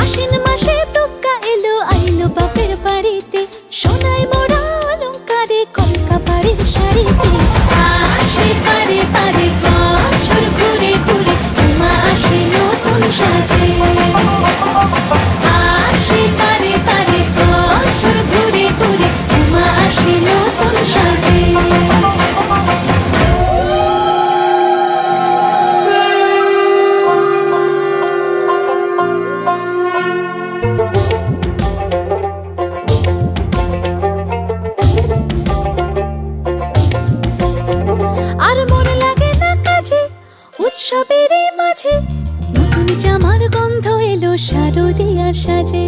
আশ্বিন মাসে দুগ্গা এলো আইলো বাপের বাড়িতে, সোনায় মোড়া অলংকারে কলকা বাড়ির শাড়িতে। আসে পারে পারে বছর ঘুরে ঘুরে, উমা আসে নতুন সাজে। আসে পারে পারে বছর ঘুরে ঘুরে, উমা আসে নতুন সাজে। আর মন লাগে না কাজে উৎসবের মাঝে, নতুন জামার গন্ধ এলো শারদিয়ার সাজে।